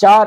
4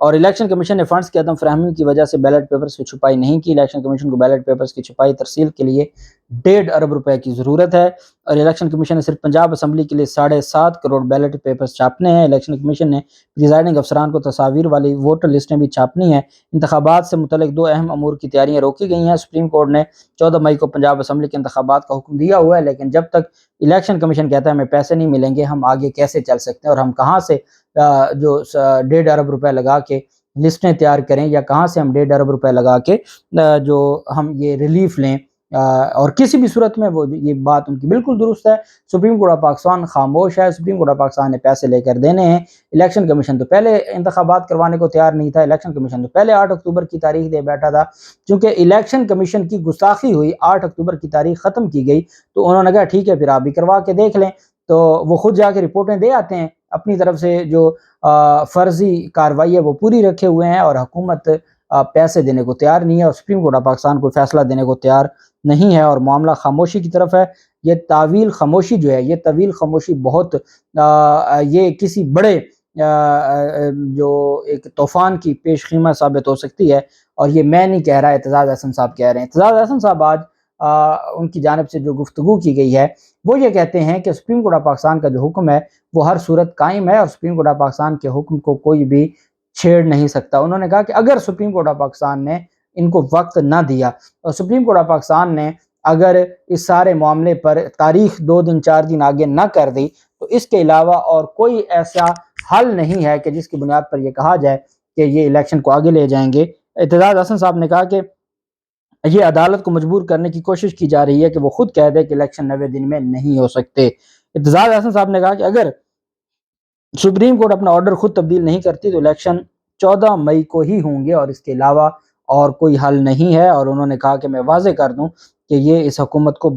اور election commission نے funds کی عدم فراہمی کی وجہ سے بیلٹ پیپرز کی چھپائی نہیں کی۔ الیکشن کمیشن کو بیلٹ پیپرز کی چھپائی ترسیل کے لیے 1.5 ارب روپے کی ضرورت ہے، اور الیکشن کمیشن نے صرف پنجاب اسمبلی کے لیے 7.5 کروڑ بیلٹ پیپرز چھاپنے ہیں۔ الیکشن کمیشن نے پریزائڈنگ افسران کو تصاویر والی ووٹر لسٹیں بھی چھاپنی ہیں۔ انتخابات سے متعلق 2 اہم امور کی تیاریاں روکی گئی ہیں۔ سپریم کورٹ نے 14 مئی کو پنجاب اسمبلی کے انتخابات کا حکم دیا ہوا ہے، لیکن جب تک الیکشن کمیشن کہتا ہے ہمیں پیسے نہیں ملیں گے، ہم آگے کیسے چل سکتے ہیں، اور ہم کہاں سے جو 1.5 ارب روپے لگا کے لسٹیں تیار کریں، یا کہاں سے ہم 1.5 ارب روپے لگا کے جو ہم یہ ریلیف لیں، اور کسی بھی صورت میں وہ یہ بات ان کی بالکل درست ہے۔ سپریم کورٹ آف پاکستان خاموش ہے۔ سپریم کورٹ آف پاکستان نے پیسے لے کر دینے ہیں۔ الیکشن کمیشن تو پہلے انتخابات کروانے کو تیار نہیں تھا، الیکشن کمیشن تو پہلے 8 اکتوبر کی تاریخ دے بیٹھا تھا۔ چونکہ الیکشن کمیشن کی گستاخی ہوئی، 8 اکتوبر کی تاریخ ختم کی گئی، تو انہوں نے کہا ٹھیک ہے پھر آپ بھی کروا کے دیکھ لیں، تو وہ خود جا کے رپورٹیں دے آتے ہیں، اپنی طرف سے جو فرضی کارروائی ہے وہ پوری رکھے ہوئے ہیں، اور حکومت پیسے دینے کو تیار نہیں ہے، اور سپریم کورٹ آف پاکستان کو فیصلہ دینے کو تیار نہیں ہے، اور معاملہ خاموشی کی طرف ہے۔ یہ طویل خاموشی جو ہے، یہ طویل خاموشی بہت یہ کسی بڑے جو ایک طوفان کی پیش خیمہ ثابت ہو سکتی ہے، اور یہ میں نہیں کہہ رہا، اعتزاز احسن صاحب کہہ رہے ہیں۔ اعتزاز احسن صاحب آج ان کی جانب سے جو گفتگو کی گئی ہے وہ یہ کہتے ہیں کہ سپریم کورٹ آف پاکستان کا جو حکم ہے وہ ہر صورت قائم ہے، اور سپریم کورٹ آف پاکستان کے حکم کو کوئی بھی چھیڑ نہیں سکتا۔ انہوں نے کہا کہ اگر سپریم کورٹ آف پاکستان نے ان کو وقت نہ دیا، اور سپریم کورٹ آف پاکستان نے اگر اس سارے معاملے پر تاریخ 2 دن 4 دن آگے نہ کر دی، تو اس کے علاوہ اور کوئی ایسا حل نہیں ہے کہ جس کی بنیاد پر یہ کہا جائے کہ یہ الیکشن کو آگے لے جائیں گے۔ اعتزاز احسن صاحب نے کہا کہ یہ عدالت کو مجبور کرنے کی کوشش کی جا رہی ہے کہ وہ خود کہہ دے کہ الیکشن 90 دن میں نہیں ہو سکتے۔ اعتزاز احسن صاحب نے کہا کہ اگر سپریم کورٹ اپنا آرڈر خود تبدیل نہیں کرتی تو الیکشن 14 مئی کو ہی ہوں گے، اور اس کے علاوہ اور کوئی حل نہیں ہے۔ اور انہوں نے کہا کہ میں واضح کر دوں کہ یہ اس حکومت کو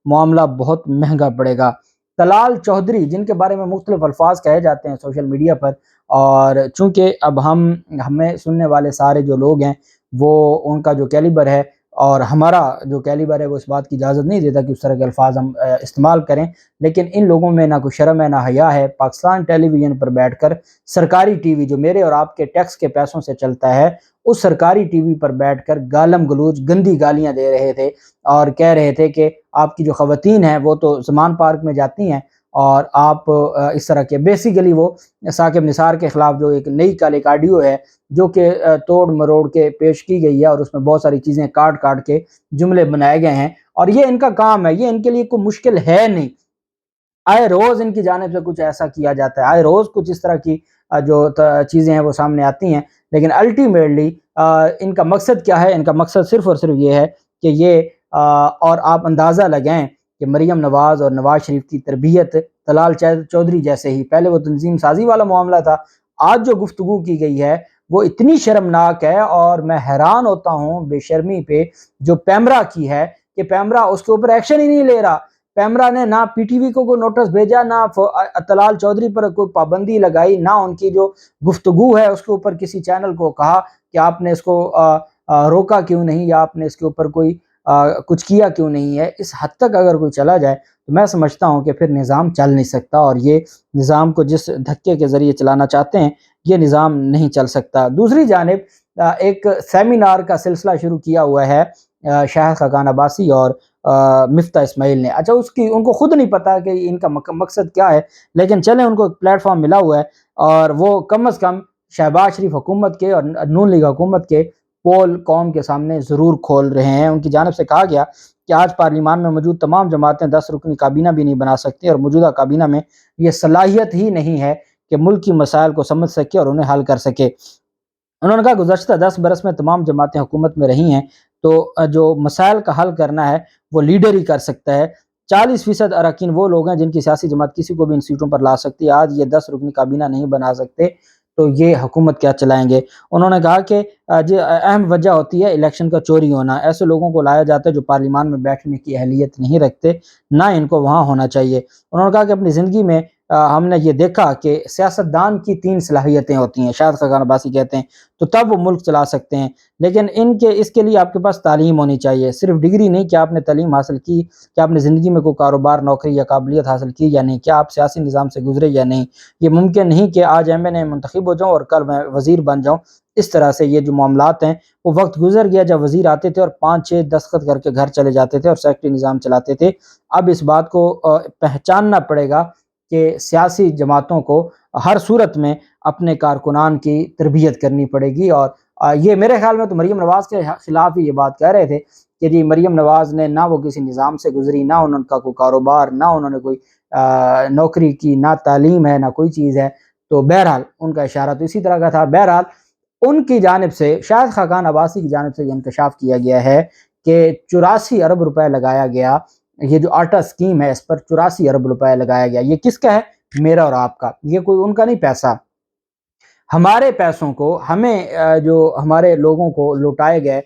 معاملہ بہت مہنگا پڑے گا۔ طلال چودھری، جن کے بارے میں مختلف الفاظ کہے جاتے ہیں سوشل میڈیا پر، اور چونکہ اب ہمیں سننے والے سارے جو لوگ ہیں وہ ان کا جو کیلیبر ہے اور ہمارا جو کیلیبر ہے وہ اس بات کی اجازت نہیں دیتا کہ اس طرح کے الفاظ ہم استعمال کریں، لیکن ان لوگوں میں نہ کوئی شرم ہے نہ حیا ہے۔ پاکستان ٹیلی ویژن پر بیٹھ کر سرکاری ٹی وی جو میرے اور آپ کے ٹیکس کے پیسوں سے چلتا ہے، اس سرکاری ٹی وی پر بیٹھ کر گالم گلوچ گندی گالیاں دے رہے تھے، اور کہہ رہے تھے کہ آپ کی جو خواتین ہیں وہ تو زمان پارک میں جاتی ہیں، اور آپ اس طرح کے بیسیکلی وہ ثاقب نثار کے خلاف جو ایک نئی کال ایک آڈیو ہے جو کہ توڑ مروڑ کے پیش کی گئی ہے، اور اس میں بہت ساری چیزیں کاٹ کاٹ کے جملے بنائے گئے ہیں، اور یہ ان کا کام ہے، یہ ان کے لیے کوئی مشکل ہے نہیں۔ آئے روز ان کی جانب سے کچھ ایسا کیا جاتا ہے، آئے روز کچھ اس طرح کی جو چیزیں ہیں وہ سامنے آتی ہیں، لیکن الٹیمیٹلی ان کا مقصد کیا ہے؟ ان کا مقصد صرف اور صرف یہ ہے کہ یہ اور آپ اندازہ لگائیں کہ مریم نواز اور نواز شریف کی تربیت طلال چودھری جیسے ہی، پہلے وہ تنظیم سازی والا معاملہ تھا، آج جو گفتگو کی گئی ہے وہ اتنی شرمناک ہے، اور میں حیران ہوتا ہوں بے شرمی پہ جو پیمرا کی ہے، کہ پیمرا اس کے اوپر ایکشن ہی نہیں لے رہا۔ پیمرا نے نہ پی ٹی وی کو کوئی نوٹس بھیجا، نہ طلال چودھری پر کوئی پابندی لگائی، نہ ان کی جو گفتگو ہے اس کے اوپر کسی چینل کو کہا کہ آپ نے اس کو روکا کیوں نہیں، یا آپ نے اس کے اوپر کوئی کچھ کیا کیوں نہیں ہے۔ اس حد تک اگر کوئی چلا جائے تو میں سمجھتا ہوں کہ پھر نظام چل نہیں سکتا، اور یہ نظام کو جس دھکے کے ذریعے چلانا چاہتے ہیں یہ نظام نہیں چل سکتا۔ دوسری جانب ایک سیمینار کا سلسلہ شروع کیا ہوا ہے شاہد خاقان عباسی اور مفتاح اسماعیل نے۔ اچھا، ان کو خود نہیں پتا کہ ان کا مقصد کیا ہے، لیکن چلیں ان کو ایک پلیٹ فارم ملا ہوا ہے، اور وہ کم از کم شہباز شریف حکومت کے اور نون لیگ حکومت کے پول قوم کے سامنے ضرور کھول رہے ہیں۔ ان کی جانب سے کہا گیا کہ آج پارلیمان میں موجود تمام جماعتیں 10 رکنی کابینہ بھی نہیں بنا سکتی، اور موجودہ کابینہ میں یہ صلاحیت ہی نہیں ہے کہ ملک کی مسائل کو سمجھ سکے اور انہیں حل کر سکے۔ انہوں نے کہا گزشتہ 10 برس میں تمام جماعتیں حکومت میں رہی ہیں، تو جو مسائل کا حل کرنا ہے وہ لیڈر ہی کر سکتا ہے۔ 40% اراکین وہ لوگ ہیں جن کی سیاسی جماعت کسی کو بھی ان سیٹوں پر لا سکتی ہے۔ آج یہ 10 رکنی کابینہ نہیں بنا سکتے تو یہ حکومت کیا چلائیں گے؟ انہوں نے کہا کہ اہم وجہ ہوتی ہے الیکشن کا چوری ہونا۔ ایسے لوگوں کو لایا جاتا ہے جو پارلیمان میں بیٹھنے کی اہلیت نہیں رکھتے، نہ ان کو وہاں ہونا چاہیے۔ انہوں نے کہا کہ اپنی زندگی میں ہم نے یہ دیکھا کہ سیاستدان کی 3 صلاحیتیں ہوتی ہیں، شاہد خاقان عباسی کہتے ہیں، تو تب وہ ملک چلا سکتے ہیں، لیکن اس کے لیے آپ کے پاس تعلیم ہونی چاہیے، صرف ڈگری نہیں کہ آپ نے تعلیم حاصل کی، کہ آپ نے زندگی میں کوئی کاروبار، نوکری یا قابلیت حاصل کی یا نہیں، کیا آپ سیاسی نظام سے گزرے یا نہیں۔ یہ ممکن نہیں کہ آج ایم این اے منتخب ہو جاؤں اور کل میں وزیر بن جاؤں۔ اس طرح سے یہ جو معاملات ہیں، وہ وقت گزر گیا جب وزیر آتے تھے اور 5-6 دستخط کر کے گھر چلے جاتے تھے اور سیکٹری نظام چلاتے تھے۔ اب اس بات کو پہچاننا پڑے گا کہ سیاسی جماعتوں کو ہر صورت میں اپنے کارکنان کی تربیت کرنی پڑے گی، اور یہ میرے خیال میں تو مریم نواز کے خلاف ہی یہ بات کہہ رہے تھے کہ جی مریم نواز نے نہ وہ کسی نظام سے گزری، نہ انہوں کا کوئی کاروبار، نہ انہوں نے کوئی نوکری کی، نہ تعلیم ہے، نہ کوئی چیز ہے۔ تو بہرحال ان کا اشارہ تو اسی طرح کا تھا۔ بہرحال ان کی جانب سے، شاہد خاقان عباسی کی جانب سے یہ انکشاف کیا گیا ہے کہ 84 ارب روپے لگایا گیا، یہ جو آٹا اسکیم ہے اس پر 84 ارب روپے لگایا گیا۔ یہ کس کا ہے؟ میرا اور آپ کا، یہ کوئی ان کا نہیں پیسہ۔ ہمارے پیسوں کو، ہمیں جو ہمارے لوگوں کو لوٹائے گئے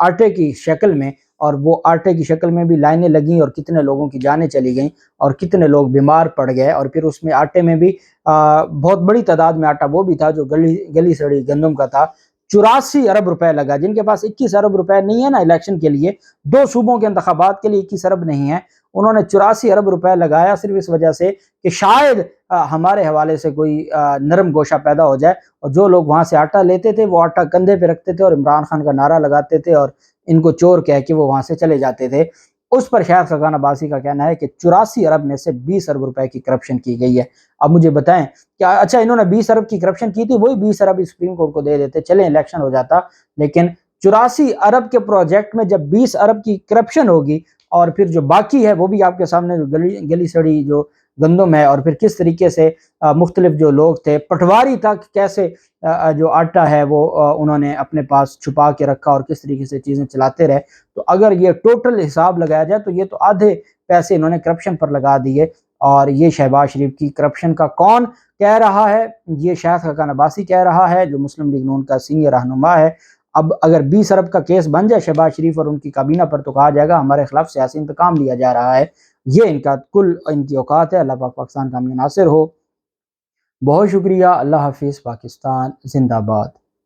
آٹے کی شکل میں، اور وہ آٹے کی شکل میں بھی لائنیں لگیں اور کتنے لوگوں کی جانیں چلی گئیں اور کتنے لوگ بیمار پڑ گئے، اور پھر اس میں آٹے میں بھی بہت بڑی تعداد میں آٹا وہ بھی تھا جو گلی سڑی گندم کا تھا۔ 84 ارب روپے لگا، جن کے پاس 21 ارب روپے نہیں ہے نا الیکشن کے لیے، 2 صوبوں کے انتخابات کے لیے 21 ارب نہیں ہے، انہوں نے 84 ارب روپے لگایا صرف اس وجہ سے کہ شاید ہمارے حوالے سے کوئی نرم گوشہ پیدا ہو جائے، اور جو لوگ وہاں سے آٹا لیتے تھے وہ آٹا کندھے پہ رکھتے تھے اور عمران خان کا نعرہ لگاتے تھے اور ان کو چور کہہ کے وہ وہاں سے چلے جاتے تھے۔ اس پر شاہد خاقان عباسی کا کہنا ہے کہ 84 ارب میں سے 20 ارب روپے کی کرپشن کی گئی ہے۔ اب مجھے بتائیں کہ اچھا انہوں نے 20 ارب کی کرپشن کی تھی، وہی 20 ارب سپریم کورٹ کو دے دیتے، چلیں الیکشن ہو جاتا، لیکن 84 ارب کے پروجیکٹ میں جب 20 ارب کی کرپشن ہوگی، اور پھر جو باقی ہے وہ بھی آپ کے سامنے جو گلی سڑی جو گندم ہے، اور پھر کس طریقے سے مختلف جو لوگ تھے، پٹواری تک کیسے جو آٹا ہے وہ انہوں نے اپنے پاس چھپا کے رکھا اور کس طریقے سے چیزیں چلاتے رہے۔ تو اگر یہ ٹوٹل حساب لگایا جائے تو یہ تو آدھے پیسے انہوں نے کرپشن پر لگا دیے، اور یہ شہباز شریف کی کرپشن کا کون کہہ رہا ہے؟ یہ شاہد خاقان عباسی کہہ رہا ہے جو مسلم لیگ نون کا سینئر رہنما ہے۔ اب اگر 20 ارب کا کیس بن جائے شہباز شریف اور ان کی کابینہ پر تو کہا جائے گا ہمارے خلاف سیاسی انتقام لیا جا رہا ہے۔ یہ ان کی اوقات ہے۔ اللہ پاک پاکستان کا ناصر ہو۔ بہت شکریہ۔ اللہ حافظ۔ پاکستان زندہ باد۔